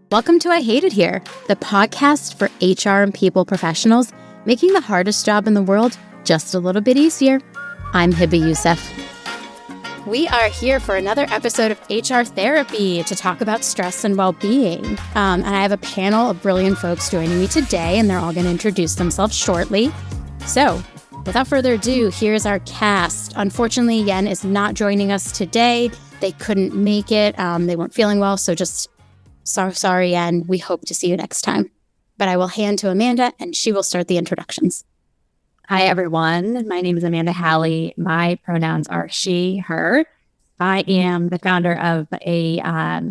Welcome to I Hate It Here, the podcast for HR and people professionals, making the hardest job in the world just a little bit easier. I'm Hebba Youssef. We are here for another episode of HR Therapy to talk about stress and well-being. And I have a panel of brilliant folks joining me today, and they're all going to introduce themselves shortly. So, without further ado, here's our cast. Unfortunately, Yen is not joining us today. They couldn't make it. They weren't feeling well, so just so sorry, Yen. We hope to see you next time. But I will hand to Amanda, and she will start the introductions. Hi, everyone. My name is Amande Halle. My pronouns are she, her. I am the founder of a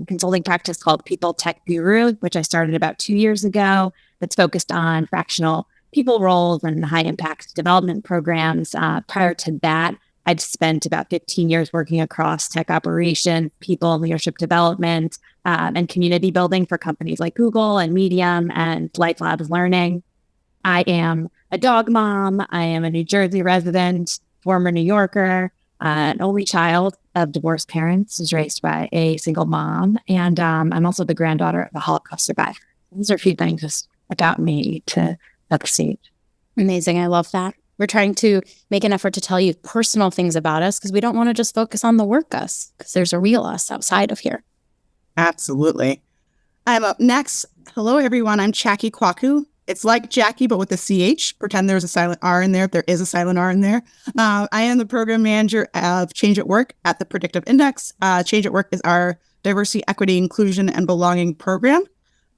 consulting practice called People Tech Guru, which I started about 2 years ago, that's focused on fractional people roles and high-impact development programs. Prior to that, I'd spent about 15 years working across tech operations, people and leadership development, and community building for companies like Google and Medium and Life Labs Learning. I am a dog mom. I am a New Jersey resident, former New Yorker, an only child of divorced parents, was raised by a single mom, and I'm also the granddaughter of a Holocaust survivor. Those are a few things just about me to set the stage. Amazing. I love that. We're trying to make an effort to tell you personal things about us because we don't want to just focus on the work us, because there's a real us outside of here. Absolutely. I'm up next. Hello, everyone. I'm Charkie Quarcoo. It's like Jackie, but with a CH. Pretend there's a silent R in there if there is a silent R in there. I am the program manager of Change at Work at the Predictive Index. Change at Work is our diversity, equity, inclusion, and belonging program.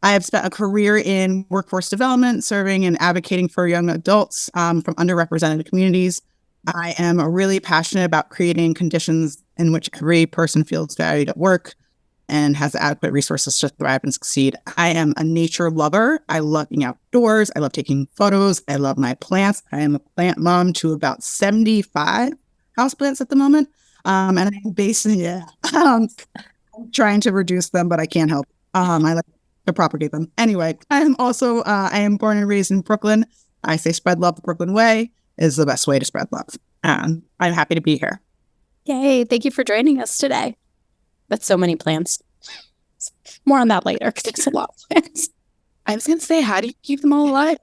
I have spent a career in workforce development, serving and advocating for young adults from underrepresented communities. I am really passionate about creating conditions in which every person feels valued at work and has adequate resources to thrive and succeed. I am a nature lover. I love being outdoors. I love taking photos. I love my plants. I am a plant mom to about 75 houseplants at the moment. And I'm basically, I'm trying to reduce them, but I can't help. I like to propagate them. Anyway, I am born and raised in Brooklyn. I say spread love the Brooklyn way is the best way to spread love. And I'm happy to be here. Yay. Thank you for joining us today. That's so many plants. More on that later, because it's a lot of plants. I was going to say, how do you keep them all alive?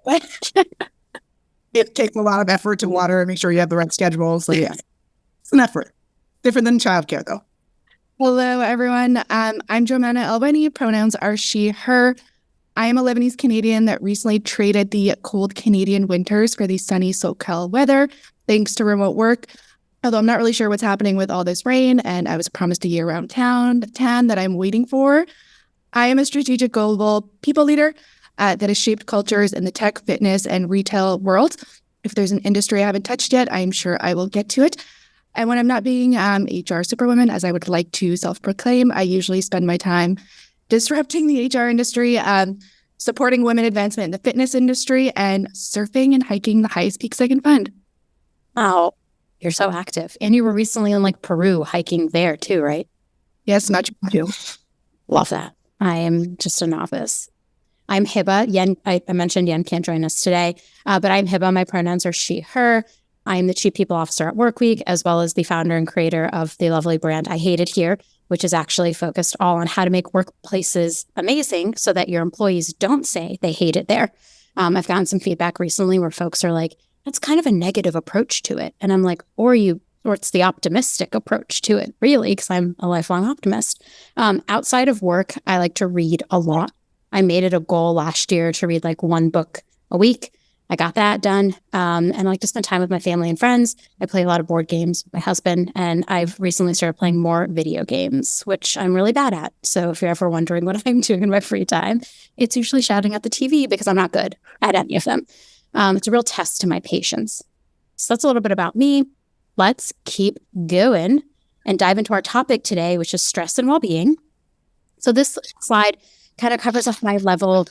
It takes a lot of effort to water and make sure you have the right schedule. So yeah, it's an effort. Different than childcare, though. Hello, everyone. I'm Jomana Elwenni. Pronouns are she, her. I am a Lebanese Canadian that recently traded the cold Canadian winters for the sunny SoCal weather, thanks to remote work. Although I'm not really sure what's happening with all this rain, and I was promised a year-round tan that I'm waiting for. I am a strategic global people leader that has shaped cultures in the tech, fitness, and retail world. If there's an industry I haven't touched yet, I'm sure I will get to it. And when I'm not being HR superwoman, as I would like to self-proclaim, I usually spend my time disrupting the HR industry, supporting women advancement in the fitness industry, and surfing and hiking the highest peaks I can find. Wow. You're so active. And you were recently in Peru hiking there too, right? Yes, Machu Picchu. Love that. I am just a novice. I'm Hebba. Yen, I mentioned Yen can't join us today, but I'm Hebba. My pronouns are she, her. I am the Chief People Officer at Workweek, as well as the founder and creator of the lovely brand I Hate It Here, which is actually focused all on how to make workplaces amazing so that your employees don't say they hate it there. I've gotten some feedback recently where folks are like, that's kind of a negative approach to it. And I'm like, or it's the optimistic approach to it, really, because I'm a lifelong optimist. Outside of work, I like to read a lot. I made it a goal last year to read one book a week. I got that done. And I like to spend time with my family and friends. I play a lot of board games with my husband, and I've recently started playing more video games, which I'm really bad at. So if you're ever wondering what I'm doing in my free time, it's usually shouting at the TV because I'm not good at any of them. It's a real test to my patience. So that's a little bit about me. Let's keep going and dive into our topic today, which is stress and well-being. So this slide kind of covers a high-level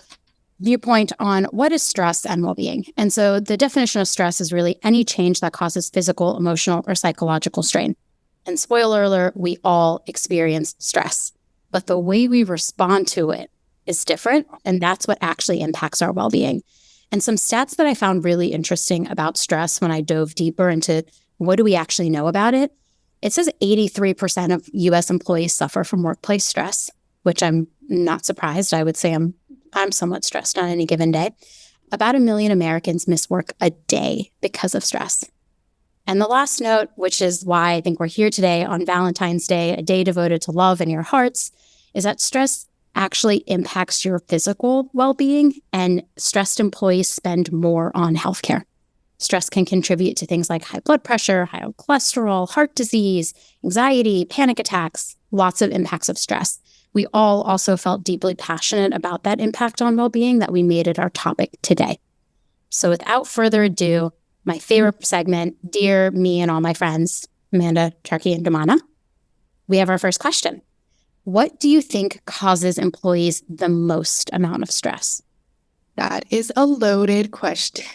viewpoint on what is stress and well-being. And so the definition of stress is really any change that causes physical, emotional, or psychological strain. And spoiler alert, we all experience stress, but the way we respond to it is different, and that's what actually impacts our well-being. And some stats that I found really interesting about stress when I dove deeper into what do we actually know about it, it says 83% of U.S. employees suffer from workplace stress, which I'm not surprised. I would say I'm somewhat stressed on any given day. About 1 million Americans miss work a day because of stress. And the last note, which is why I think we're here today on Valentine's Day, a day devoted to love in your hearts, is that stress actually impacts your physical well-being, and stressed employees spend more on healthcare. Stress can contribute to things like high blood pressure, high cholesterol, heart disease, anxiety, panic attacks, lots of impacts of stress. We all also felt deeply passionate about that impact on well-being that we made it our topic today. So without further ado, my favorite segment, Dear Me and All My Friends, Amanda, Charkie, and Jomana, we have our first question. What do you think causes employees the most amount of stress? That is a loaded question.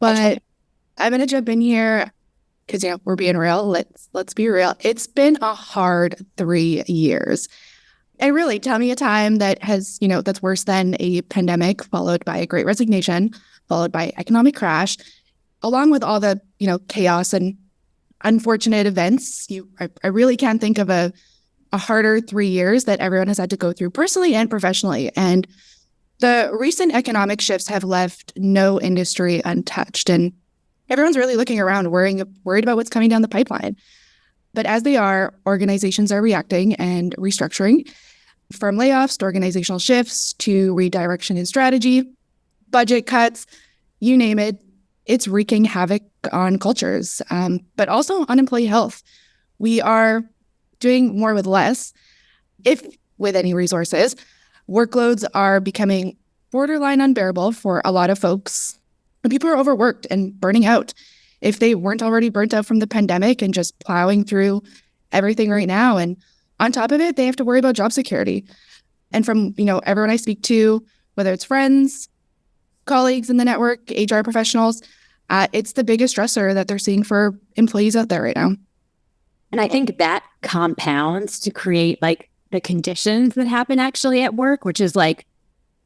But I'm going to jump in here because, we're being real. Let's be real. It's been a hard 3 years. And really, tell me a time that has, that's worse than a pandemic, followed by a great resignation, followed by economic crash, along with all the, chaos and unfortunate events. I really can't think of a harder 3 years that everyone has had to go through personally and professionally. And the recent economic shifts have left no industry untouched. And everyone's really looking around, worried about what's coming down the pipeline. But as they are, organizations are reacting and restructuring, from layoffs to organizational shifts to redirection in strategy, budget cuts, you name it. It's wreaking havoc on cultures, but also on employee health. We are doing more with less, if with any resources. Workloads are becoming borderline unbearable for a lot of folks. And people are overworked and burning out. If they weren't already burnt out from the pandemic and just plowing through everything right now. And on top of it, they have to worry about job security. And from, everyone I speak to, whether it's friends, colleagues in the network, HR professionals, it's the biggest stressor that they're seeing for employees out there right now. And I think that compounds to create the conditions that happen actually at work, which is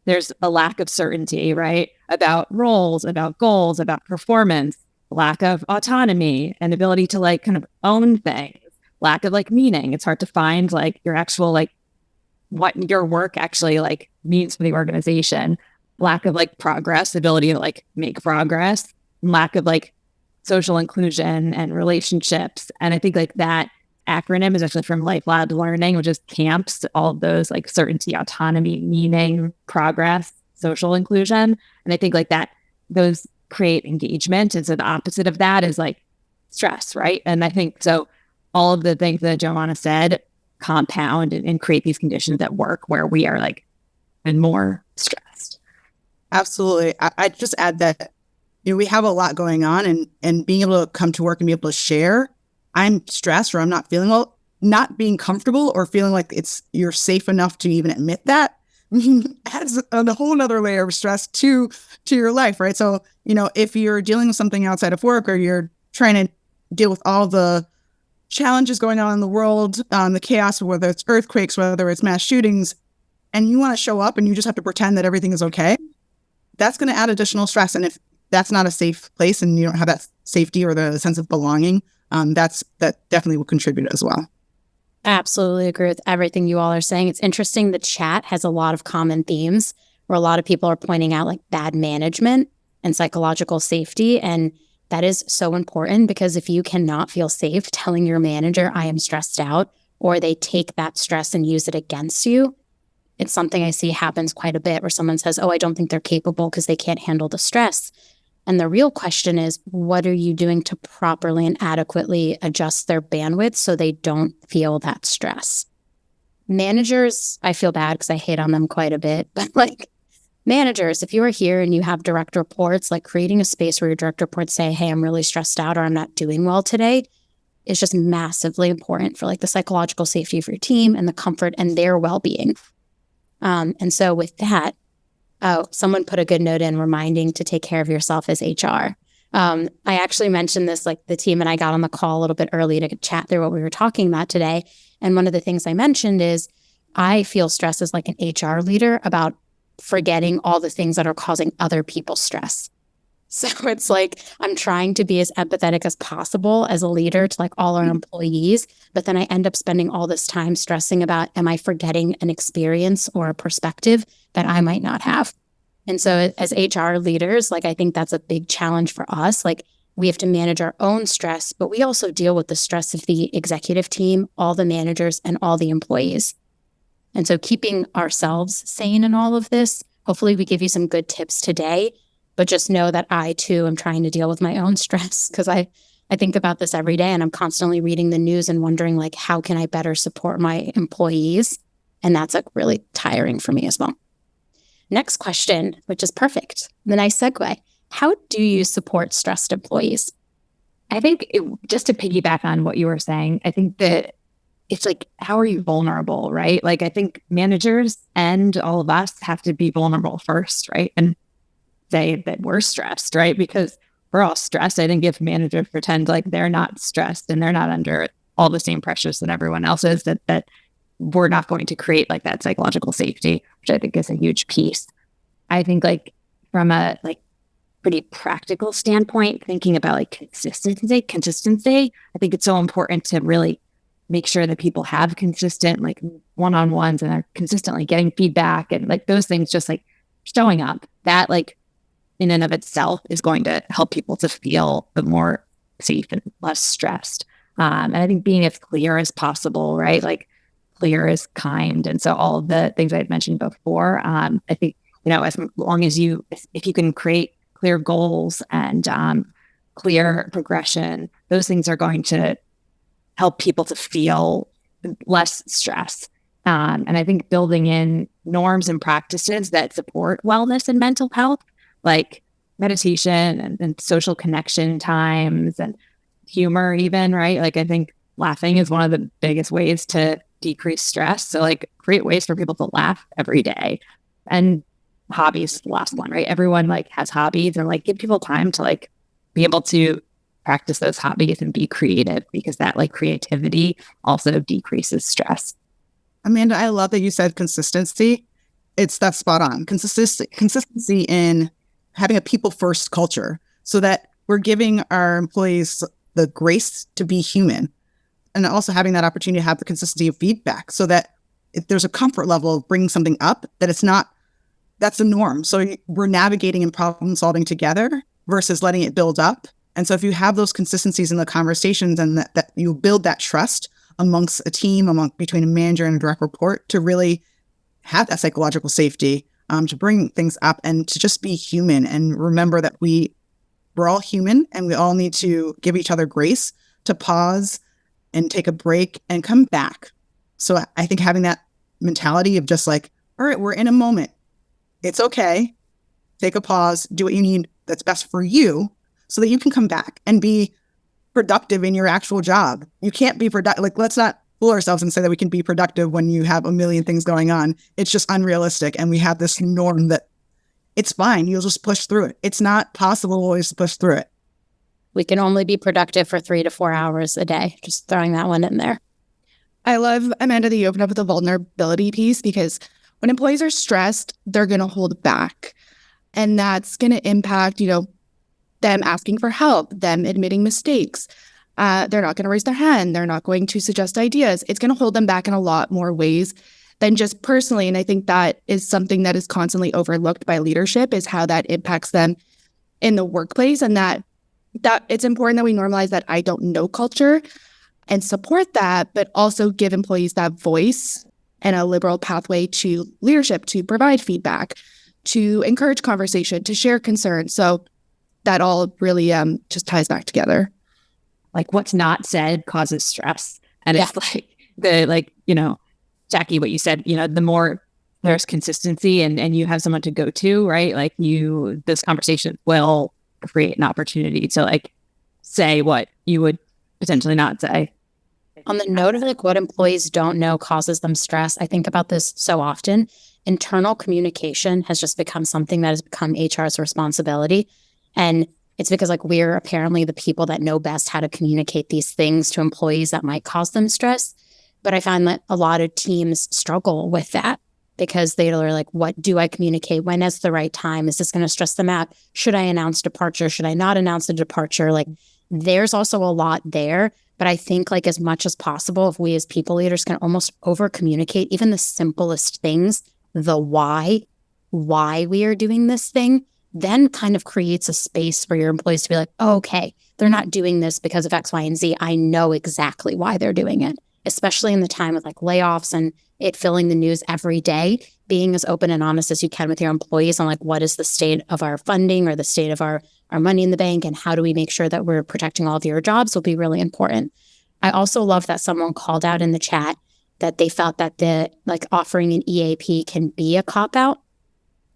there's a lack of certainty, right? About roles, about goals, about performance, lack of autonomy and ability to kind of own things, lack of meaning. It's hard to find your actual what your work actually means for the organization. Lack of progress, ability to make progress, lack of social inclusion and relationships. And I think that acronym is actually from Lifelong Learning, which is CAMPS, all of those certainty, autonomy, meaning, progress, social inclusion. And I think that those create engagement. And so the opposite of that is stress, right? And I think so all of the things that Jomana said compound and create these conditions at work where we are and more stressed. Absolutely. I just add that we have a lot going on, and being able to come to work and be able to share, I'm stressed or I'm not feeling well, not being comfortable or feeling like you're safe enough to even admit that adds a whole nother layer of stress to your life, right? So, if you're dealing with something outside of work or you're trying to deal with all the challenges going on in the world, the chaos, whether it's earthquakes, whether it's mass shootings, and you want to show up and you just have to pretend that everything is okay, that's going to add additional stress. And if that's not a safe place and you don't have that safety or the sense of belonging, that definitely will contribute as well. Absolutely agree with everything you all are saying. It's interesting. The chat has a lot of common themes where a lot of people are pointing out bad management and psychological safety. And that is so important, because if you cannot feel safe telling your manager, I am stressed out, or they take that stress and use it against you, it's something I see happens quite a bit where someone says, oh, I don't think they're capable because they can't handle the stress. And the real question is, what are you doing to properly and adequately adjust their bandwidth so they don't feel that stress? Managers, I feel bad because I hate on them quite a bit, but managers, if you are here and you have direct reports, creating a space where your direct reports say, hey, I'm really stressed out or I'm not doing well today, is just massively important for the psychological safety of your team and the comfort and their well-being. And so with that, someone put a good note in reminding to take care of yourself as HR. I actually mentioned this, the team and I got on the call a little bit early to chat through what we were talking about today. And one of the things I mentioned is I feel stress as an HR leader about forgetting all the things that are causing other people stress. So it's like I'm trying to be as empathetic as possible as a leader to like all our employees, but then I end up spending all this time stressing about, am I forgetting an experience or a perspective that I might not have? And so as HR leaders, like I think that's a big challenge for us. Like we have to manage our own stress, but we also deal with the stress of the executive team, all the managers, and all the employees. And so keeping ourselves sane in all of this, hopefully we give you some good tips today. But just know that I, too, am trying to deal with my own stress because I think about this every day and I'm constantly reading the news and wondering, like, how can I better support my employees? And that's like really tiring for me as well. Next question, which is perfect. The nice segue. How do you support stressed employees? I think just to piggyback on what you were saying, I think that it's like, how are you vulnerable, right? Like, I think managers and all of us have to be vulnerable first, right? And say that we're stressed, right? Because we're all stressed. I think if managers pretend like they're not stressed and they're not under all the same pressures that everyone else is, that we're not going to create like that psychological safety, which I think is a huge piece. I think like from a like pretty practical standpoint, thinking about like consistency, I think it's so important to really make sure that people have consistent like one-on-ones and are consistently getting feedback and like those things, just like showing up. That like in and of itself is going to help people to feel more safe and less stressed. And I think being as clear as possible, right? Like clear is kind. And so all of the things I had mentioned before, I think, as long as if you can create clear goals and clear progression, those things are going to help people to feel less stress. And I think building in norms and practices that support wellness and mental health, like meditation and social connection times and humor even, right? Like I think laughing is one of the biggest ways to decrease stress. So like create ways for people to laugh every day. And hobbies, the last one, right? Everyone like has hobbies and like give people time to like be able to practice those hobbies and be creative because that like creativity also decreases stress. Amanda, I love that you said consistency. That's spot on. Consistency in having a people first culture so that we're giving our employees the grace to be human and also having that opportunity to have the consistency of feedback so that if there's a comfort level of bringing something up, that it's not, that's the norm. So we're navigating and problem solving together versus letting it build up. And so if you have those consistencies in the conversations and that you build that trust amongst a team, between a manager and a direct report to really have that psychological safety, to bring things up and to just be human and remember that we're all human and we all need to give each other grace to pause and take a break and come back. So I think having that mentality of just like, all right, we're in a moment. It's okay. Take a pause, do what you need that's best for you so that you can come back and be productive in your actual job. You can't be productive. Like, let's not fool ourselves and say that we can be productive when you have a million things going on. It's just unrealistic. And we have this norm that it's fine. You'll just push through it. It's not possible always to push through it. We can only be productive for 3 to 4 hours a day. Just throwing that one in there. I love, Amanda, that you opened up with the vulnerability piece because when employees are stressed, they're going to hold back. And that's going to impact, them asking for help, them admitting mistakes. They're not going to raise their hand. They're not going to suggest ideas. It's going to hold them back in a lot more ways than just personally. And I think that is something that is constantly overlooked by leadership is how that impacts them in the workplace. And that it's important that we normalize that I don't know culture and support that, but also give employees that voice and a liberal pathway to leadership, to provide feedback, to encourage conversation, to share concerns. So that all really just ties back together. Like what's not said causes stress. And it's like Jackie, what you said, the more there's consistency and you have someone to go to, right? Like this conversation will create an opportunity to like say what you would potentially not say. On the note of like what employees don't know causes them stress, I think about this so often. Internal communication has just become something that has become HR's responsibility. And it's because like we're apparently the people that know best how to communicate these things to employees that might cause them stress. But I find that a lot of teams struggle with that. because they're like, what do I communicate? When is the right time? Is this going to stress them out? Should I announce departure? Should I not announce a departure? Like, there's also a lot there. But I think like as much as possible, if we as people leaders can almost over communicate even the simplest things, the why we are doing this thing, then kind of creates a space for your employees to be like, oh, okay, they're not doing this because of X, Y, and Z. I know exactly why they're doing it, especially in the time of like layoffs and it filling the news every day. Being as open and honest as you can with your employees on like, what is the state of our funding or the state of our money in the bank, and how do we make sure that we're protecting all of your jobs will be really important. I also love that someone called out in the chat that they felt that the like offering an EAP can be a cop-out.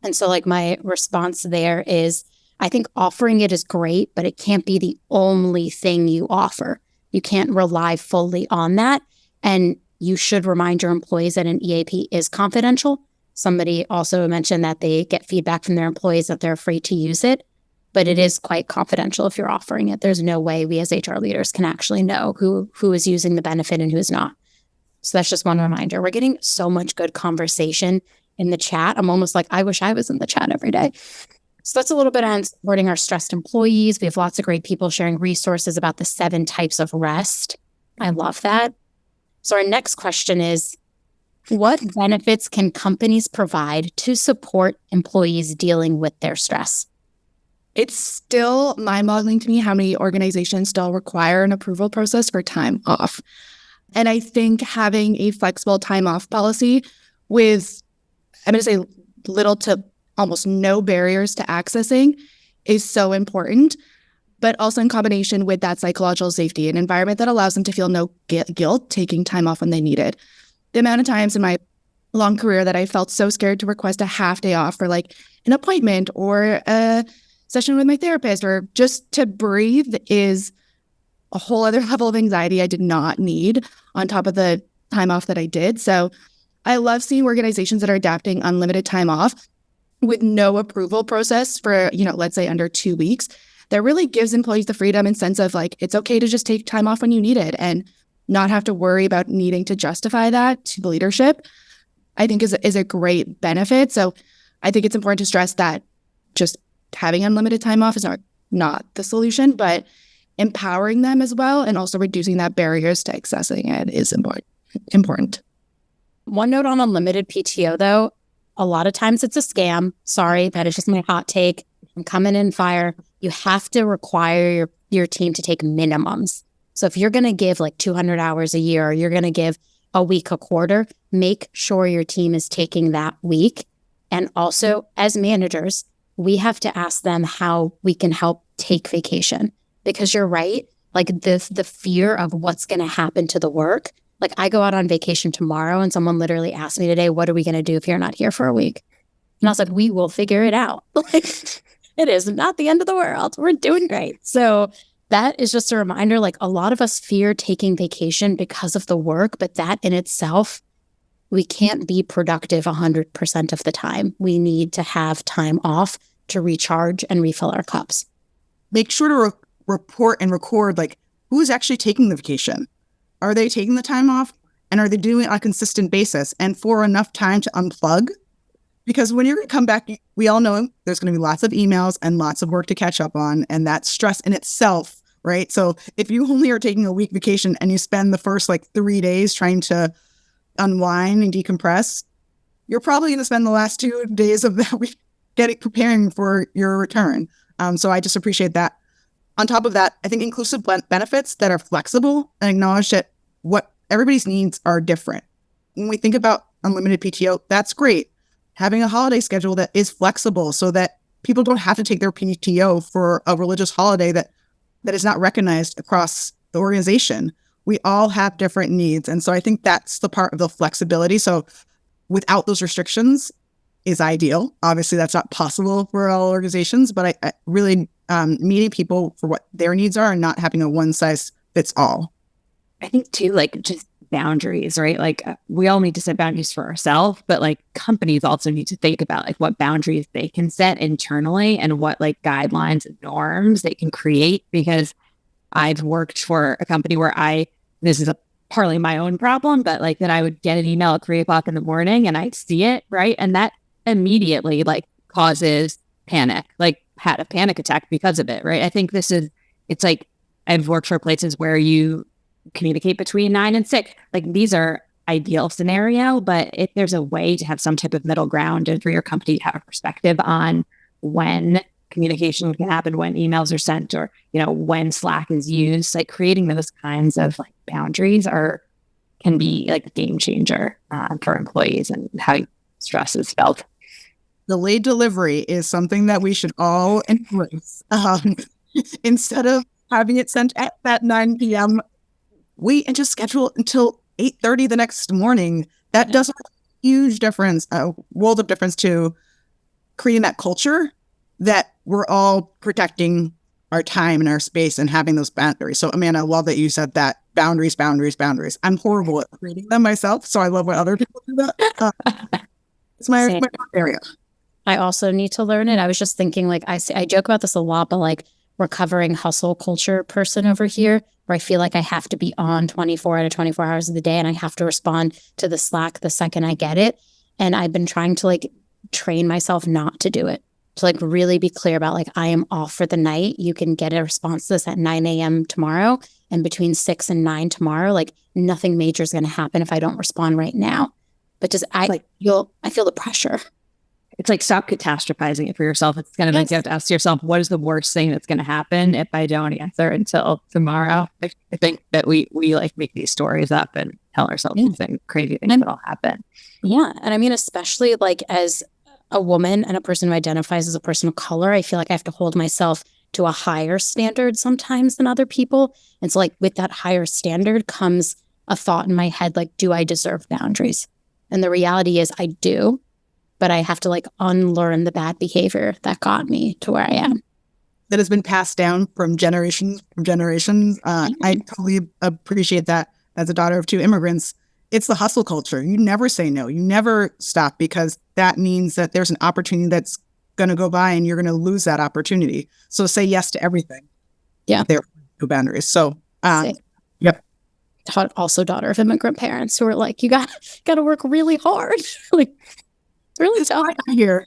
And so like my response there is, I think offering it is great, but it can't be the only thing you offer. You can't rely fully on that. And you should remind your employees that an EAP is confidential. Somebody also mentioned that they get feedback from their employees that they're afraid to use it, but it is quite confidential if you're offering it. There's no way we as HR leaders can actually know who is using the benefit and who is not. So that's just one reminder. We're getting so much good conversation in the chat. I'm almost like, I wish I was in the chat every day. So that's a little bit on supporting our stressed employees. We have lots of great people sharing resources about the 7 types of rest. I love that. So our next question is, what benefits can companies provide to support employees dealing with their stress? It's still mind-boggling to me how many organizations still require an approval process for time off. And I think having a flexible time off policy with, I'm going to say, little to almost no barriers to accessing is so important, but also in combination with that psychological safety, an environment that allows them to feel no guilt taking time off when they need it. The amount of times in my long career that I felt so scared to request a half day off for like an appointment or a session with my therapist or just to breathe is a whole other level of anxiety I did not need on top of the time off that I did. So I love seeing organizations that are adapting unlimited time off with no approval process for, let's say under 2 weeks. That really gives employees the freedom and sense of like, it's okay to just take time off when you need it and not have to worry about needing to justify that to the leadership, I think is a great benefit. So I think it's important to stress that just having unlimited time off is not the solution, but empowering them as well and also reducing that barriers to accessing it is important. One note on unlimited PTO though, a lot of times it's a scam. Sorry, that is just my hot take. I'm coming in fire. You have to require your team to take minimums. So if you're going to give like 200 hours a year, or you're going to give a week a quarter, make sure your team is taking that week. And also as managers, we have to ask them how we can help take vacation, because you're right. Like the fear of what's going to happen to the work. Like I go out on vacation tomorrow and someone literally asked me today, what are we going to do if you're not here for a week? And I was like, we will figure it out. Like it is not the end of the world. We're doing great. So that is just a reminder, like a lot of us fear taking vacation because of the work, but that in itself, we can't be productive 100% of the time. We need to have time off to recharge and refill our cups. Make sure to report and record like who's actually taking the vacation. Are they taking the time off? And are they doing it on a consistent basis and for enough time to unplug? Because when you're going to come back, we all know there's going to be lots of emails and lots of work to catch up on. And that's stress in itself, right? So if you only are taking a week vacation and you spend the first like 3 days trying to unwind and decompress, you're probably going to spend the last 2 days of that week preparing for your return. So I just appreciate that. On top of that, I think inclusive benefits that are flexible and acknowledge that what everybody's needs are different. When we think about unlimited PTO, that's great. Having a holiday schedule that is flexible so that people don't have to take their PTO for a religious holiday that is not recognized across the organization. We all have different needs. And so I think that's the part of the flexibility. So without those restrictions is ideal. Obviously, that's not possible for all organizations, but I really meeting people for what their needs are and not having a one size fits all. I think too, like just boundaries, right? Like we all need to set boundaries for ourselves, but like companies also need to think about like what boundaries they can set internally and what like guidelines and norms they can create. Because I've worked for a company where this is a partly my own problem, but like that I would get an email at 3:00 in the morning and I'd see it, right? And that immediately like causes panic, like had a panic attack because of it, right? I think it's like I've worked for places where you communicate between 9 and 6. Like these are ideal scenario, but if there's a way to have some type of middle ground and for your company to have a perspective on when communication can happen, when emails are sent, or, you know, when Slack is used, like creating those kinds of like boundaries can be like a game changer for employees and how stress is felt. Delayed delivery is something that we should all embrace. Instead of having it sent at that 9 p.m., wait and just schedule until 8:30 the next morning. That does a huge difference, a world of difference to creating that culture that we're all protecting our time and our space and having those boundaries. So, Amanda, I love that you said that. Boundaries. I'm horrible at creating them myself, so I love when other people do that. It's my area. I also need to learn it. I was just thinking, like, I joke about this a lot, but like recovering hustle culture person over here, where I feel like I have to be on 24 out of 24 hours of the day and I have to respond to the Slack the second I get it. And I've been trying to like train myself not to do it, to like really be clear about like, I am off for the night. You can get a response to this at 9 a.m. tomorrow, and between 6 and 9 tomorrow, like nothing major is going to happen if I don't respond right now. But I feel the pressure. It's like stop catastrophizing it for yourself. It's kind of like you have to ask yourself, what is the worst thing that's going to happen if I don't answer until tomorrow? I think that we like make these stories up and tell ourselves something crazy things that'll happen. Yeah. And I mean, especially like as a woman and a person who identifies as a person of color, I feel like I have to hold myself to a higher standard sometimes than other people. And so like with that higher standard comes a thought in my head, like, do I deserve boundaries? And the reality is I do. But I have to like unlearn the bad behavior that got me to where I am. That has been passed down from generations. I totally appreciate that as a daughter of 2 immigrants. It's the hustle culture. You never say no. You never stop, because that means that there's an opportunity that's going to go by and you're going to lose that opportunity. So say yes to everything. Yeah. There are no boundaries. So, yep. Also daughter of immigrant parents who are like, you got to work really hard. Like, it's really tough here.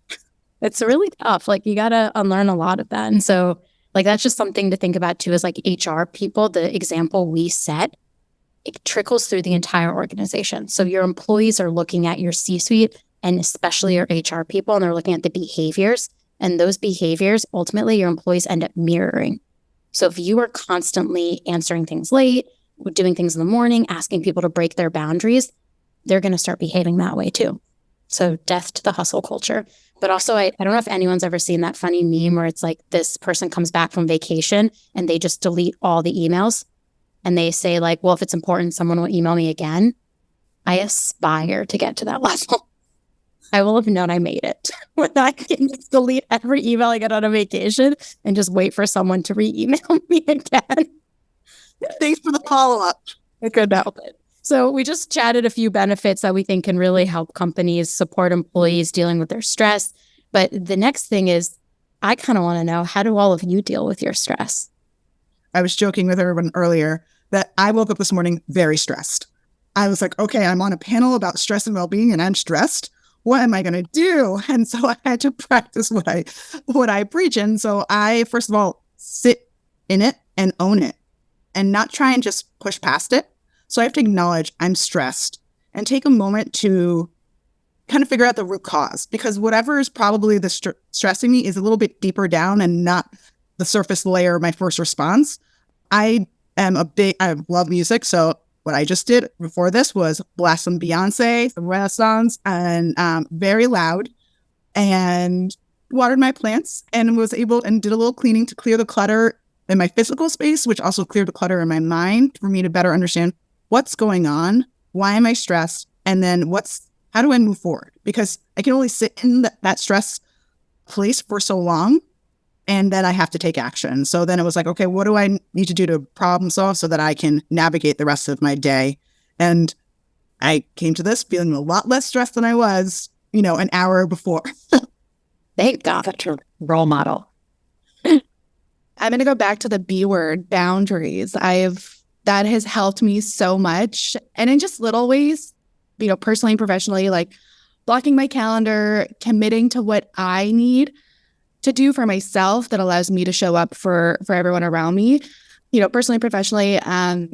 It's really tough. Like you got to unlearn a lot of that. And so like, that's just something to think about too, is like HR people, the example we set, it trickles through the entire organization. So your employees are looking at your C-suite and especially your HR people, and they're looking at the behaviors, and those behaviors, ultimately your employees end up mirroring. So if you are constantly answering things late, doing things in the morning, asking people to break their boundaries, they're going to start behaving that way too. So death to the hustle culture. But also, I don't know if anyone's ever seen that funny meme where it's like this person comes back from vacation and they just delete all the emails. And they say like, well, if it's important, someone will email me again. I aspire to get to that level. I will have known I made it when I can just delete every email I get on a vacation and just wait for someone to re-email me again. Thanks for the follow-up. I couldn't help it. So we just chatted a few benefits that we think can really help companies support employees dealing with their stress. But the next thing is, I kind of want to know, how do all of you deal with your stress? I was joking with everyone earlier that I woke up this morning very stressed. I was like, okay, I'm on a panel about stress and well-being and I'm stressed. What am I going to do? And so I had to practice what I preach. And so I, first of all, sit in it and own it and not try and just push past it. So I have to acknowledge I'm stressed and take a moment to kind of figure out the root cause, because whatever is probably the stressing me is a little bit deeper down and not the surface layer of my first response. I love music. So what I just did before this was blast some Beyonce, some Renaissance, and very loud, and watered my plants and was able and did a little cleaning to clear the clutter in my physical space, which also cleared the clutter in my mind for me to better understand what's going on, why am I stressed, and then how do I move forward? Because I can only sit in that stress place for so long, and then I have to take action. So then it was like, okay, what do I need to do to problem solve so that I can navigate the rest of my day? And I came to this feeling a lot less stressed than I was, an hour before. Thank God. Such a role model. I'm going to go back to the B word, boundaries. that has helped me so much. And in just little ways, personally and professionally, like blocking my calendar, committing to what I need to do for myself that allows me to show up for everyone around me. Personally and professionally,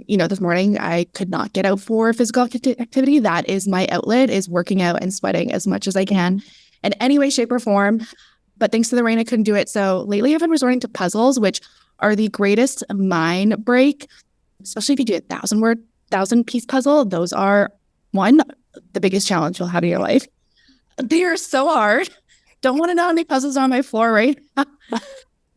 this morning I could not get out for physical activity. That is my outlet, is working out and sweating as much as I can in any way, shape, or form. But thanks to the rain, I couldn't do it. So lately I've been resorting to puzzles, which are the greatest mind break, especially if you do a 1,000-piece puzzle. Those are the biggest challenge you'll have in your life. They are so hard. Don't want to know how many puzzles are on my floor right now.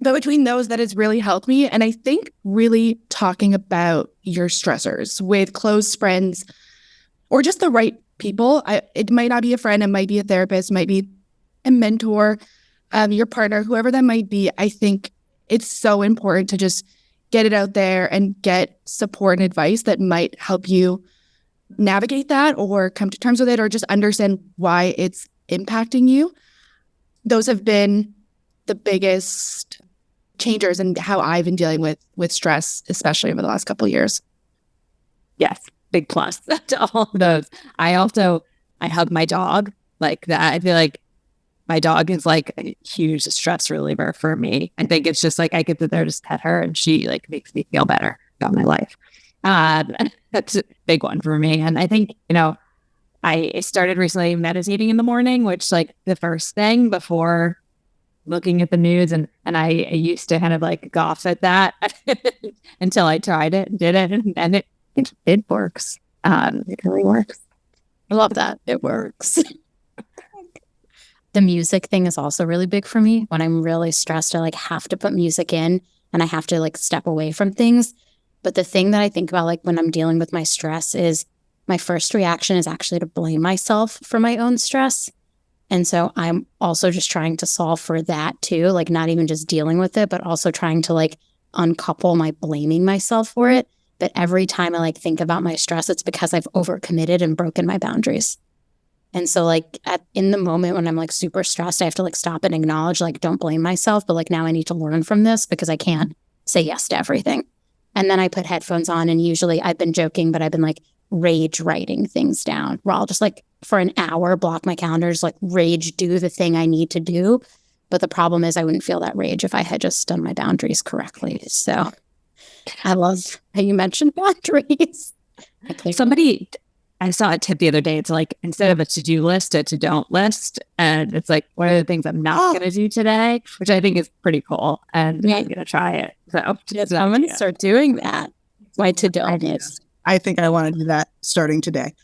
But between those, that has really helped me. And I think really talking about your stressors with close friends or just the right people. It might not be a friend. It might be a therapist, might be a mentor, your partner, whoever that might be. I think it's so important to just get it out there and get support and advice that might help you navigate that or come to terms with it or just understand why it's impacting you. Those have been the biggest changers in how I've been dealing with stress, especially over the last couple of years. Yes, big plus to all of those. I hug my dog like that. I feel like my dog is like a huge stress reliever for me. I think it's just like I get to there just pet her and she like makes me feel better about my life. That's a big one for me. And I think, I started recently meditating in the morning, which like the first thing before looking at the news. And I used to kind of like scoff at that until I tried it and did it. And it works. It really works. I love that. It works. The music thing is also really big for me. When I'm really stressed, I like have to put music in and I have to like step away from things. But the thing that I think about like when I'm dealing with my stress is my first reaction is actually to blame myself for my own stress. And so I'm also just trying to solve for that too, like not even just dealing with it, but also trying to like uncouple my blaming myself for it. But every time I like think about my stress, it's because I've overcommitted and broken my boundaries. And so like in the moment when I'm like super stressed, I have to like stop and acknowledge, like, don't blame myself. But like now I need to learn from this because I can't say yes to everything. And then I put headphones on and usually I've been joking, but I've been like rage writing things down where I'll just like for an hour block my calendars, like rage do the thing I need to do. But the problem is I wouldn't feel that rage if I had just done my boundaries correctly. So I love how you mentioned boundaries. I saw a tip the other day. It's like, instead of a to-do list, a to-don't list. And it's like, what are the things I'm not going to do today? Which I think is pretty cool. And I'm going to try it. So yes, I'm going to start doing that. My to-don't list. I think I want to do that starting today.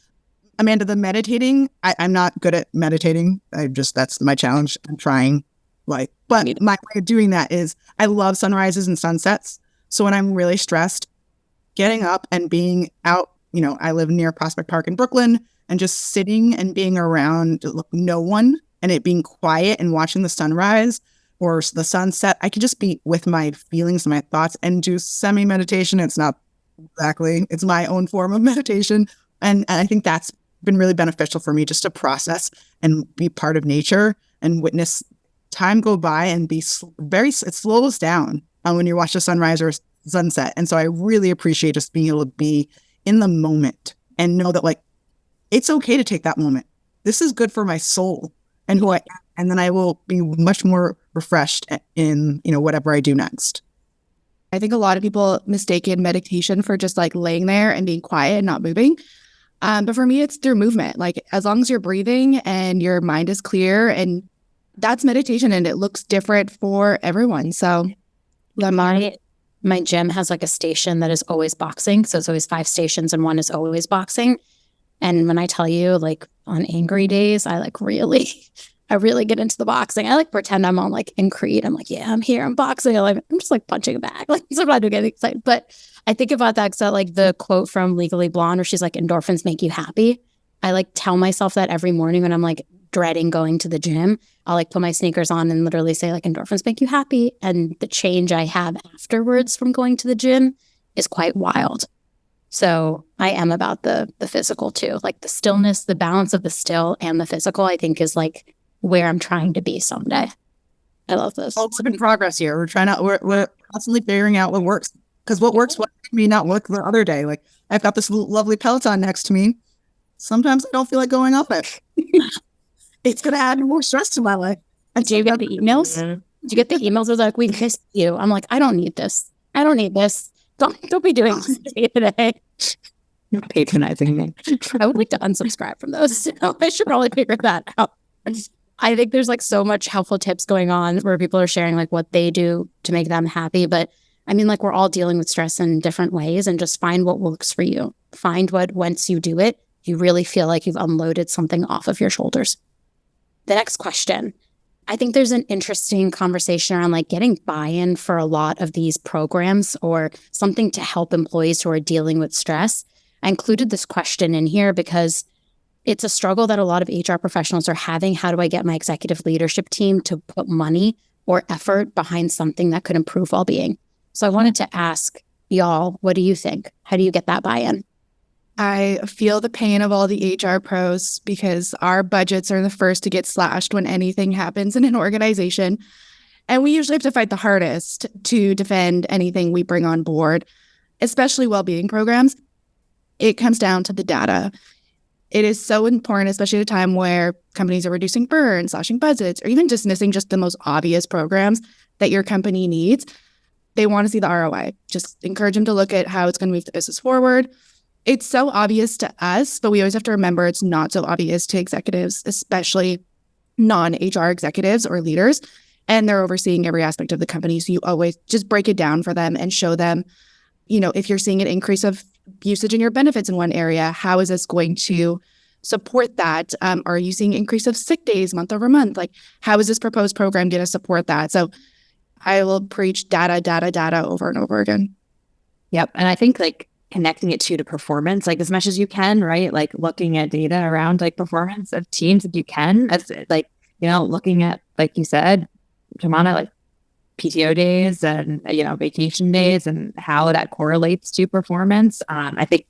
Amanda, the meditating, I'm not good at meditating. That's my challenge. I'm trying. But my way of doing that is I love sunrises and sunsets. So when I'm really stressed, getting up and being out, I live near Prospect Park in Brooklyn, and just sitting and being around no one and it being quiet and watching the sunrise or the sunset, I could just be with my feelings and my thoughts and do semi-meditation. It's not exactly, it's my own form of meditation. And I think that's been really beneficial for me just to process and be part of nature and witness time go by and be it slows down when you watch the sunrise or sunset. And so I really appreciate just being able to be in the moment and know that like, it's okay to take that moment. This is good for my soul and who I am. And then I will be much more refreshed in, whatever I do next. I think a lot of people mistake meditation for just like laying there and being quiet and not moving. But for me, it's through movement. Like as long as you're breathing and your mind is clear, and that's meditation, and it looks different for everyone. So my gym has like a station that is always boxing. So it's always 5 stations and one is always boxing. And when I tell you, like on angry days, I really get into the boxing. I like pretend I'm on like in Creed. I'm like, yeah, I'm here. I'm boxing. I'm just like punching a bag. Like so I'm not getting excited. But I think about that because like the quote from Legally Blonde where she's like, endorphins make you happy. I like tell myself that every morning when I'm like dreading going to the gym. I'll like put my sneakers on and literally say like endorphins make you happy. And the change I have afterwards from going to the gym is quite wild. So I am about the physical too. Like the stillness, the balance of the still and the physical, I think is like where I'm trying to be someday. I love this. It's in progress here. We're constantly figuring out what works. Because what works one day may not work the other day. Like I've got this lovely Peloton next to me. Sometimes I don't feel like going up it. It's going to add more stress to my life. Do you get the emails? Do you get the emails where they're like, we missed you? I'm like, I don't need this. I don't need this. Don't be doing this today. You're patronizing me. I would like to unsubscribe from those. So I should probably figure that out. I think there's like so much helpful tips going on where people are sharing like what they do to make them happy. But I mean, like we're all dealing with stress in different ways, and just find what works for you. Find what, once you do it, you really feel like you've unloaded something off of your shoulders. The next question. I think there's an interesting conversation around like getting buy-in for a lot of these programs or something to help employees who are dealing with stress. I included this question in here because it's a struggle that a lot of HR professionals are having. How do I get my executive leadership team to put money or effort behind something that could improve well-being? So I wanted to ask y'all, what do you think? How do you get that buy-in? I feel the pain of all the HR pros because our budgets are the first to get slashed when anything happens in an organization. And we usually have to fight the hardest to defend anything we bring on board, especially well-being programs. It comes down to the data. It is so important, especially at a time where companies are reducing burn, slashing budgets, or even dismissing just the most obvious programs that your company needs. They want to see the ROI. Just encourage them to look at how it's going to move the business forward. It's so obvious to us, but we always have to remember it's not so obvious to executives, especially non-HR executives or leaders, and they're overseeing every aspect of the company. So you always just break it down for them and show them, if you're seeing an increase of usage in your benefits in one area, how is this going to support that? Are you seeing increase of sick days month over month? Like, how is this proposed program going to support that? So I will preach data, data, data over and over again. Yep. And I think like connecting it to performance, like as much as you can, right? Like looking at data around like performance of teams if you can, as like, looking at, like you said, Jomana, like PTO days and, vacation days and how that correlates to performance. I think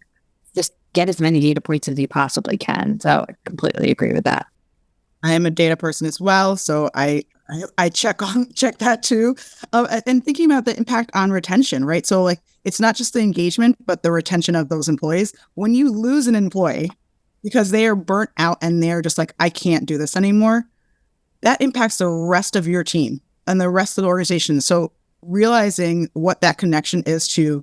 just get as many data points as you possibly can. So I completely agree with that. I am a data person as well, so I check that too. And thinking about the impact on retention, right? So like it's not just the engagement, but the retention of those employees. When you lose an employee because they are burnt out and they're just like, I can't do this anymore, that impacts the rest of your team and the rest of the organization. So realizing what that connection is to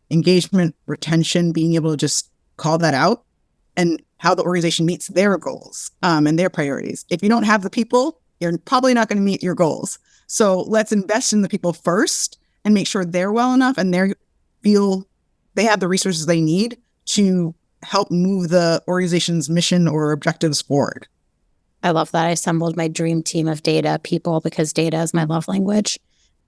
engagement, retention, being able to just call that out, and how the organization meets their goals and their priorities. If you don't have the people, you're probably not going to meet your goals. So let's invest in the people first and make sure they're well enough and they feel they have the resources they need to help move the organization's mission or objectives forward. I love that. I assembled my dream team of data people because data is my love language.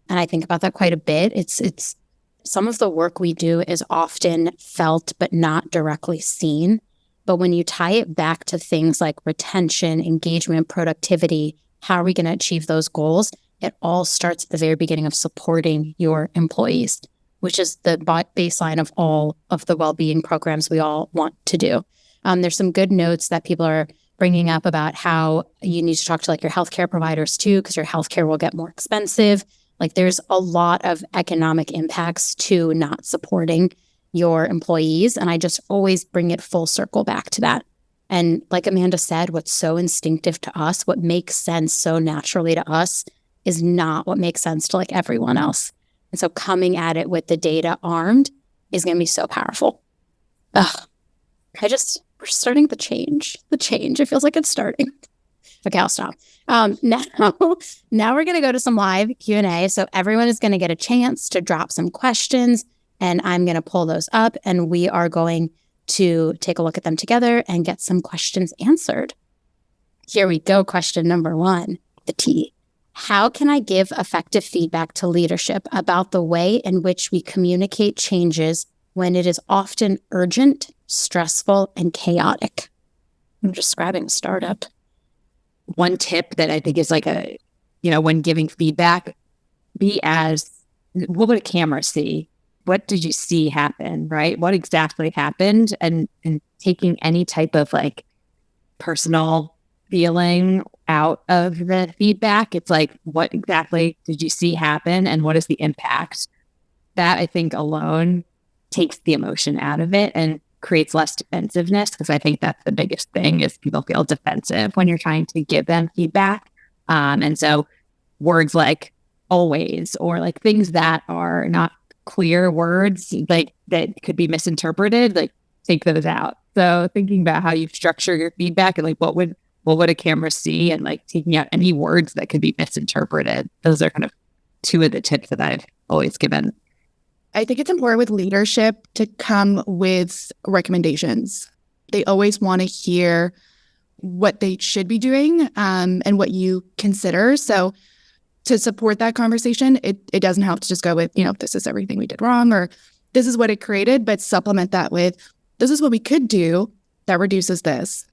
And I think about that quite a bit. It's some of the work we do is often felt but not directly seen. But when you tie it back to things like retention, engagement, productivity, how are we going to achieve those goals? It all starts at the very beginning of supporting your employees, which is the baseline of all of the well-being programs we all want to do. There's some good notes that people are bringing up about how you need to talk to like your healthcare providers too, because your healthcare will get more expensive. Like there's a lot of economic impacts to not supporting your employees. And I just always bring it full circle back to that. And like Amanda said, what's so instinctive to us, what makes sense so naturally to us is not what makes sense to like everyone else. And so coming at it with the data armed is going to be so powerful. We're starting the change. It feels like it's starting. Okay, I'll stop. Now we're going to go to some live Q&A. So everyone is going to get a chance to drop some questions, and I'm going to pull those up, and we are going to take a look at them together and get some questions answered. Here we go. Question number 1, the T. How can I give effective feedback to leadership about the way in which we communicate changes when it is often urgent, stressful, and chaotic? I'm describing a startup. One tip that I think is like when giving feedback, be as, what would a camera see? What did you see happen, right? What exactly happened? And taking any type of like personal feeling out of the feedback. It's like, what exactly did you see happen? And what is the impact? that I think alone takes the emotion out of it and creates less defensiveness, because I think that's the biggest thing is people feel defensive when you're trying to give them feedback. And so words like always, or like things that are not clear words, like that could be misinterpreted, like take those out. So thinking about how you structure your feedback and like what would a camera see, and like taking out any words that could be misinterpreted. Those are kind of two of the tips that I've always given. I think it's important with leadership to come with recommendations. They always want to hear what they should be doing and what you consider. So to support that conversation, it doesn't help to just go with, this is everything we did wrong, or this is what it created, but supplement that with, this is what we could do that reduces this.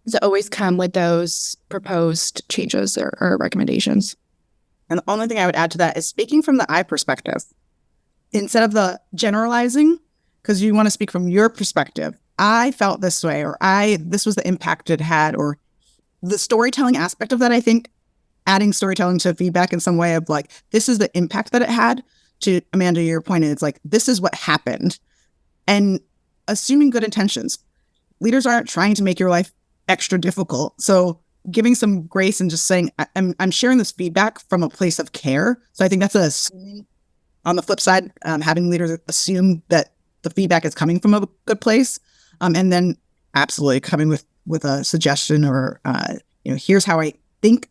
So always come with those proposed changes or recommendations. And the only thing I would add to that is speaking from the I perspective. Instead of the generalizing, because you want to speak from your perspective, I felt this way, or this was the impact it had, or the storytelling aspect of that. I think adding storytelling to feedback in some way of like, this is the impact that it had. To Amanda, your point, it's like, this is what happened. And assuming good intentions. Leaders aren't trying to make your life extra difficult. So giving some grace and just saying, I'm sharing this feedback from a place of care. So I think that's assuming. On the flip side, having leaders assume that the feedback is coming from a good place, and then absolutely coming with a suggestion or, here's how I think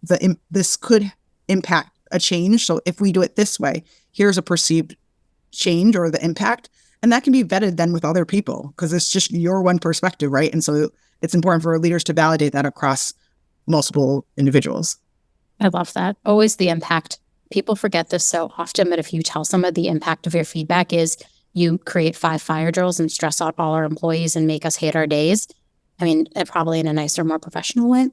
this could impact a change. So if we do it this way, here's a perceived change or the impact. And that can be vetted then with other people, because it's just your one perspective, right? And so it's important for leaders to validate that across multiple individuals. I love that. Always the impact. People forget this so often, but if you tell someone the impact of your feedback is you create 5 fire drills and stress out all our employees and make us hate our days, I mean, probably in a nicer, more professional way,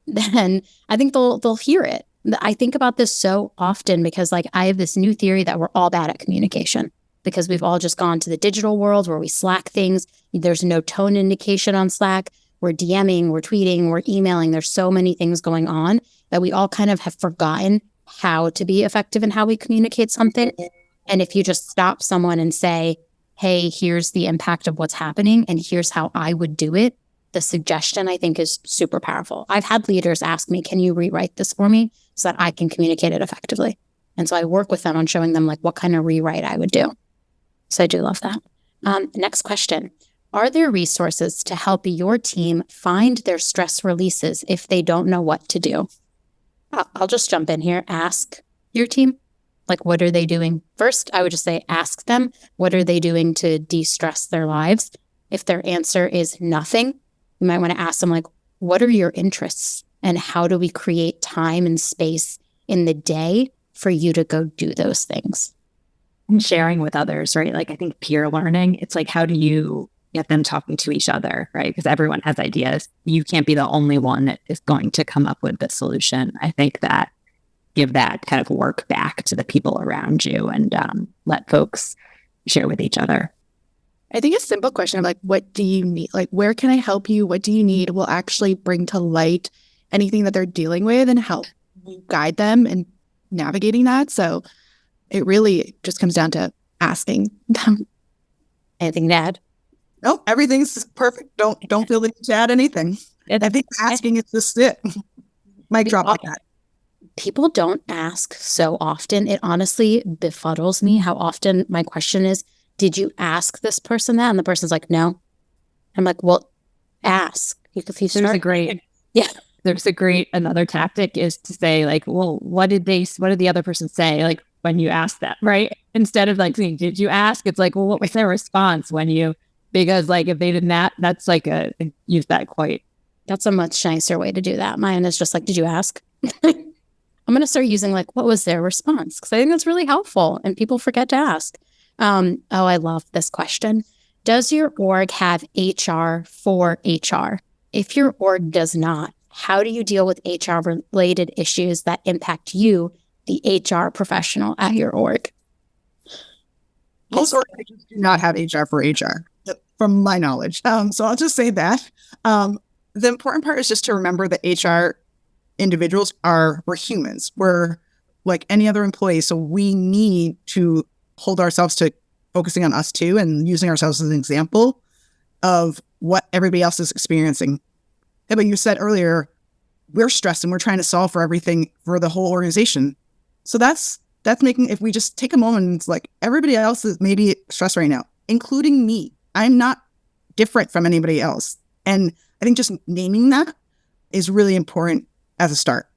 then I think they'll hear it. I think about this so often because like I have this new theory that we're all bad at communication because we've all just gone to the digital world where we Slack things. There's no tone indication on Slack. We're DMing, we're tweeting, we're emailing. There's so many things going on that we all kind of have forgotten how to be effective in how we communicate something. And if you just stop someone and say, hey, here's the impact of what's happening and here's how I would do it, the suggestion I think is super powerful. I've had leaders ask me, can you rewrite this for me so that I can communicate it effectively? And so I work with them on showing them like what kind of rewrite I would do. So I do love that. Next question. Are there resources to help your team find their stress releases if they don't know what to do? I'll just jump in here. Ask your team, like, what are they doing? First, I would just say, ask them, what are they doing to de-stress their lives? If their answer is nothing, you might want to ask them, like, what are your interests? And how do we create time and space in the day for you to go do those things? And sharing with others, right? Like, I think peer learning, it's like, how do you get them talking to each other, right? Because everyone has ideas. You can't be the only one that is going to come up with the solution. I think that give that kind of work back to the people around you and let folks share with each other. I think a simple question of like, what do you need? Like, where can I help you? What do you need will actually bring to light anything that they're dealing with and help you guide them in navigating that. So it really just comes down to asking them. Anything to add? Nope, everything's perfect. Don't feel the need to add anything. I think asking is just it. Mic drop like that. People don't ask so often. It honestly befuddles me how often my question is, did you ask this person that? And the person's like, no. I'm like, well, ask. There's another tactic is to say like, well, what did the other person say? Like when you ask that, right? Instead of like saying, did you ask? It's like, well, what was their response because like if they did that, that's like use that quote. That's a much nicer way to do that. Mine is just like, did you ask? I'm going to start using like, what was their response? Because I think that's really helpful and people forget to ask. I love this question. Does your org have HR for HR? If your org does not, how do you deal with HR related issues that impact you, the HR professional at your org? Most organizations do not have HR for HR, from my knowledge. So I'll just say that. The important part is just to remember that HR individuals we're humans. We're like any other employee. So we need to hold ourselves to focusing on us too and using ourselves as an example of what everybody else is experiencing. Yeah, but you said earlier, we're stressed and we're trying to solve for everything for the whole organization. So that's making, if we just take a moment and it's like, everybody else is maybe stressed right now, including me. I'm not different from anybody else. And I think just naming that is really important as a start.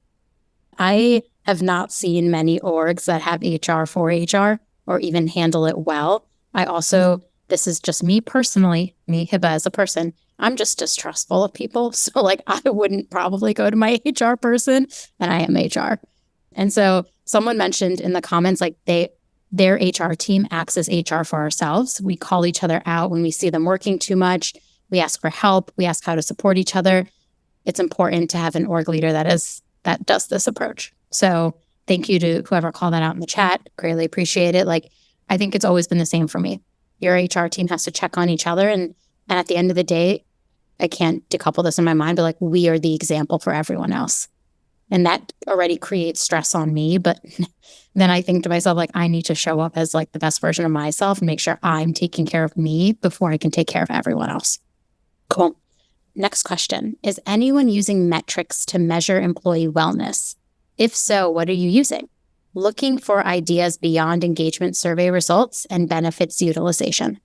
I have not seen many orgs that have HR for HR or even handle it well. I also, this is just me personally, me, Hebba, as a person, I'm just distrustful of people. So like, I wouldn't probably go to my HR person, and I am HR. And so someone mentioned in the comments, like their HR team acts as HR for ourselves. We call each other out when we see them working too much. We ask for help. We ask how to support each other. It's important to have an org leader that does this approach. So thank you to whoever called that out in the chat. Greatly appreciate it. Like, I think it's always been the same for me. Your HR team has to check on each other. And at the end of the day, I can't decouple this in my mind, but like, we are the example for everyone else. And that already creates stress on me. But then I think to myself, like, I need to show up as like the best version of myself and make sure I'm taking care of me before I can take care of everyone else. Cool. Next question. Is anyone using metrics to measure employee wellness? If so, what are you using? Looking for ideas beyond engagement survey results and benefits utilization.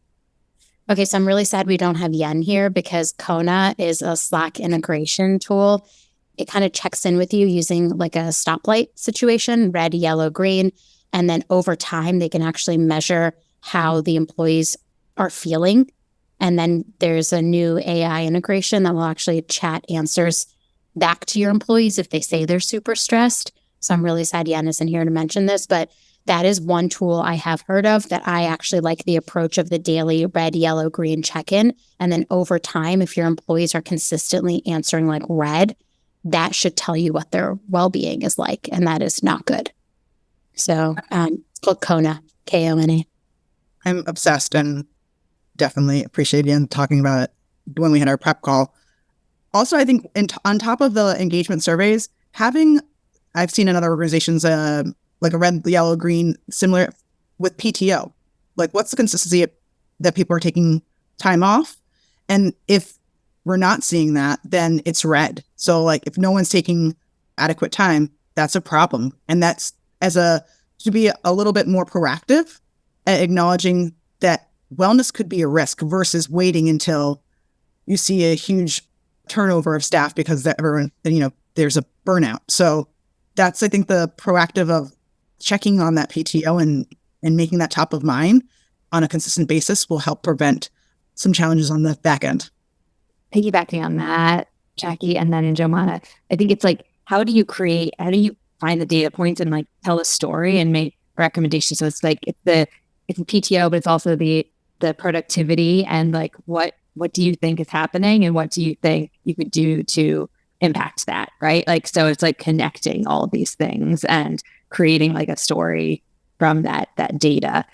Okay, so I'm really sad we don't have Yen here because Kona is a Slack integration tool. It kind of checks in with you using like a stoplight situation, red, yellow, green. And then over time, they can actually measure how the employees are feeling. And then there's a new AI integration that will actually chat answers back to your employees if they say they're super stressed. So I'm really sad Yen isn't here to mention this, but that is one tool I have heard of that I actually like the approach of the daily red, yellow, green check-in. And then over time, if your employees are consistently answering like red, that should tell you what their well-being is like. And that is not good. So it's called Kona, Kona. I'm obsessed and definitely appreciate Ian talking about it when we had our prep call. Also, I think on top of the engagement surveys, I've seen in other organizations like a red, yellow, green, similar with PTO. Like, what's the consistency that people are taking time off? And if we're not seeing that, then it's red. So like, if no one's taking adequate time, that's a problem. And that's to be a little bit more proactive at acknowledging that wellness could be a risk versus waiting until you see a huge turnover of staff because everyone, there's a burnout. So that's, I think, the proactive of checking on that PTO and making that top of mind on a consistent basis will help prevent some challenges on the back end. Piggybacking on that, Jackie, and then in Jomana, I think it's like, how do you find the data points and like tell a story and make recommendations? So it's like, it's the PTO, but it's also the productivity and like, what do you think is happening and what do you think you could do to impact that, right? Like, so it's like connecting all of these things and creating like a story from that data.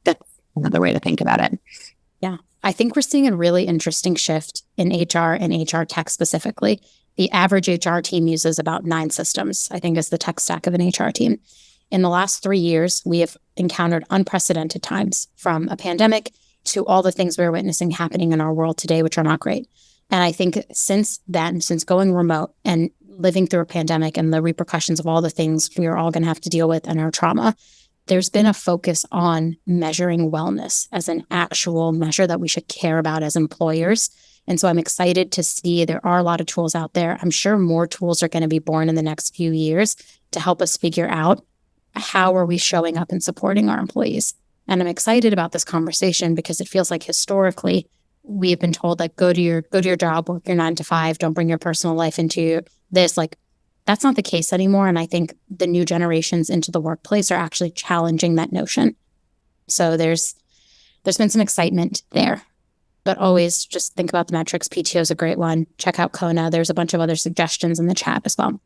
That's another way to think about it. Yeah. I think we're seeing a really interesting shift in HR and HR tech specifically. The average HR team uses about 9 systems, I think is the tech stack of an HR team. In the last 3 years, we have encountered unprecedented times, from a pandemic to all the things we're witnessing happening in our world today, which are not great. And I think since then, since going remote and living through a pandemic and the repercussions of all the things we are all going to have to deal with and our trauma, there's been a focus on measuring wellness as an actual measure that we should care about as employers. And so I'm excited to see there are a lot of tools out there. I'm sure more tools are going to be born in the next few years to help us figure out how are we showing up and supporting our employees. And I'm excited about this conversation because it feels like historically we have been told, like, go to your job, work your 9 to 5, don't bring your personal life into this. Like, that's not the case anymore. And I think the new generations into the workplace are actually challenging that notion. So there's been some excitement there. But always just think about the metrics. PTO is a great one. Check out Kona. There's a bunch of other suggestions in the chat as well.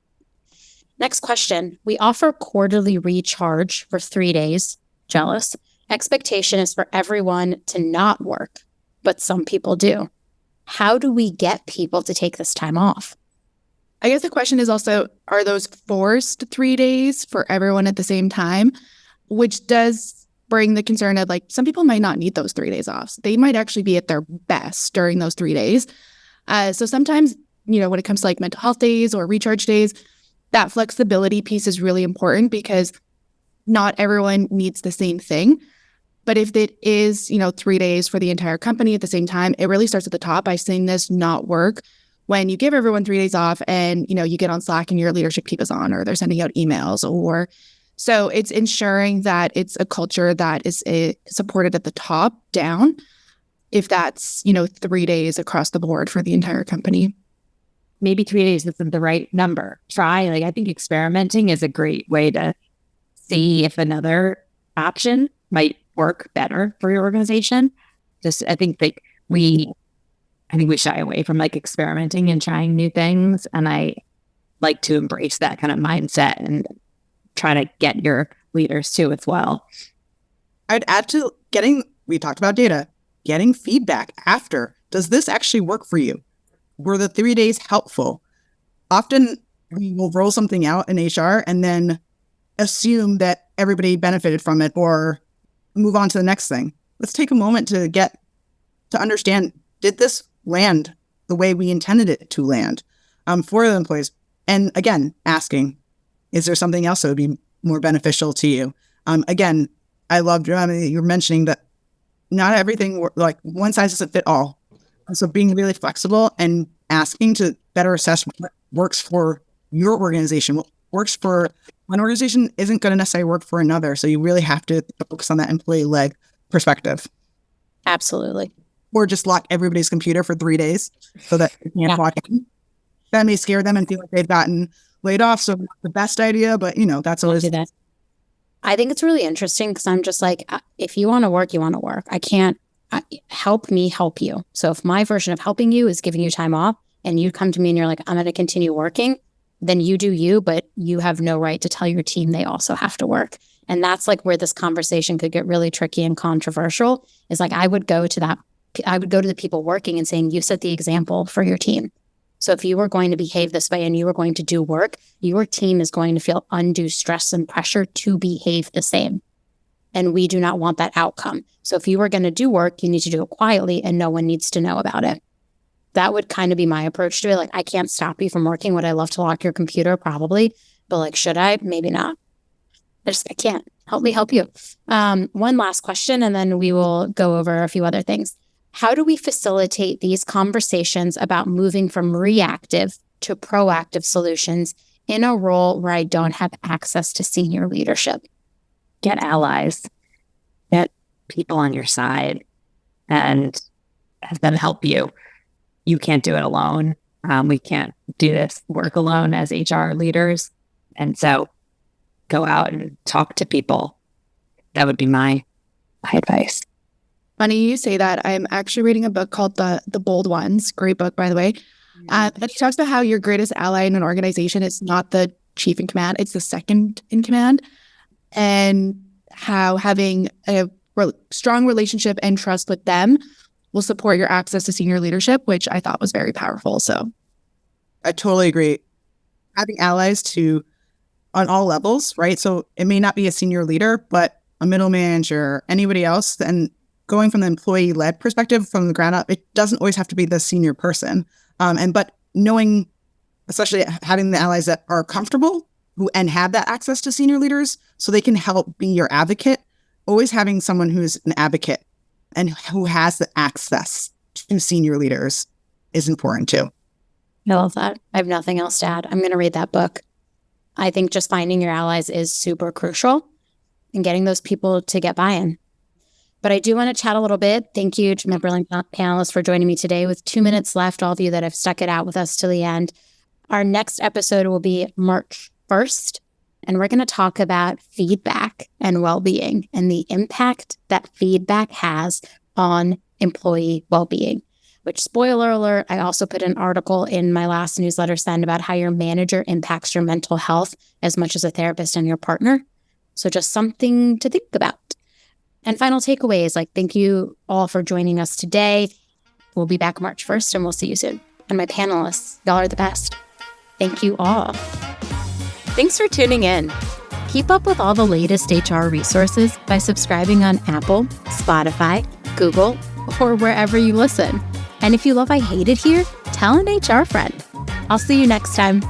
Next question. We offer quarterly recharge for 3 days. Jealous. Expectation is for everyone to not work, but some people do. How do we get people to take this time off? I guess the question is also, are those forced 3 days for everyone at the same time? Which does bring the concern of like, some people might not need those 3 days off. They might actually be at their best during those 3 days. So sometimes, when it comes to like mental health days or recharge days, that flexibility piece is really important because not everyone needs the same thing. But if it is, 3 days for the entire company at the same time, it really starts at the top. I've seen this not work when you give everyone 3 days off and, you get on Slack and your leadership keep is on, or they're sending out emails, or so it's ensuring that it's a culture that is supported at the top down. If that's, 3 days across the board for the entire company. Maybe 3 days isn't the right number. I think experimenting is a great way to see if another option might work better for your organization. I think we shy away from like experimenting and trying new things. And I like to embrace that kind of mindset and try to get your leaders to as well. I'd add to we talked about data, getting feedback after. Does this actually work for you? Were the 3 days helpful? Often we will roll something out in HR and then assume that everybody benefited from it or move on to the next thing. Let's take a moment to understand, did this land the way we intended it to land for the employees? And again, asking, is there something else that would be more beneficial to you? Again, I loved you're mentioning that not everything, like one size doesn't fit all. So being really flexible and asking to better assess what works for your organization, what works for one organization isn't going to necessarily work for another. So you really have to focus on that employee-led perspective. Absolutely. Or just lock everybody's computer for 3 days so that they can't log in. That may scare them and feel like they've gotten laid off. So not the best idea, but that's always. I think it's really interesting because I'm just like, if you want to work, you want to work. Help me help you. So if my version of helping you is giving you time off and you come to me and you're like, I'm going to continue working, then you do you, but you have no right to tell your team they also have to work. And that's like where this conversation could get really tricky and controversial, is like, I would go to the people working and saying, you set the example for your team. So if you were going to behave this way and you were going to do work, your team is going to feel undue stress and pressure to behave the same. And we do not want that outcome. So if you were going to do work, you need to do it quietly and no one needs to know about it. That would kind of be my approach to it. Like, I can't stop you from working. Would I love to lock your computer? Probably. But like, should I? Maybe not. I can't. Help me help you. One last question, and then we will go over a few other things. How do we facilitate these conversations about moving from reactive to proactive solutions in a role where I don't have access to senior leadership? Get allies, get people on your side, and have them help you. You can't do it alone. We can't do this work alone as HR leaders. And so go out and talk to people. That would be my advice. Funny you say that. I'm actually reading a book called The Bold Ones. Great book, by the way. But he talks about how your greatest ally in an organization is not the chief in command, it's the second in command. And how having a strong relationship and trust with them will support your access to senior leadership, which I thought was very powerful. So I totally agree. Having allies on all levels, right? So it may not be a senior leader, but a middle manager, anybody else, and going from the employee-led perspective from the ground up, it doesn't always have to be the senior person. But knowing, especially having the allies that are comfortable and have that access to senior leaders so they can help be your advocate, always having someone who's an advocate and who has the access to senior leaders is important too. I love that. I have nothing else to add. I'm going to read that book. I think just finding your allies is super crucial and getting those people to get buy-in. But I do want to chat a little bit. Thank you to my brilliant panelists for joining me today. With 2 minutes left, all of you that have stuck it out with us to the end. Our next episode will be March 1st, and we're going to talk about feedback and well-being and the impact that feedback has on employee well-being. Which, spoiler alert, I also put an article in my last newsletter send about how your manager impacts your mental health as much as a therapist and your partner. So just something to think about. And final takeaways, thank you all for joining us today. We'll be back March 1st and we'll see you soon. And my panelists, y'all are the best. Thank you all. Thanks for tuning in. Keep up with all the latest HR resources by subscribing on Apple, Spotify, Google, or wherever you listen. And if you love I Hate It Here, tell an HR friend. I'll see you next time.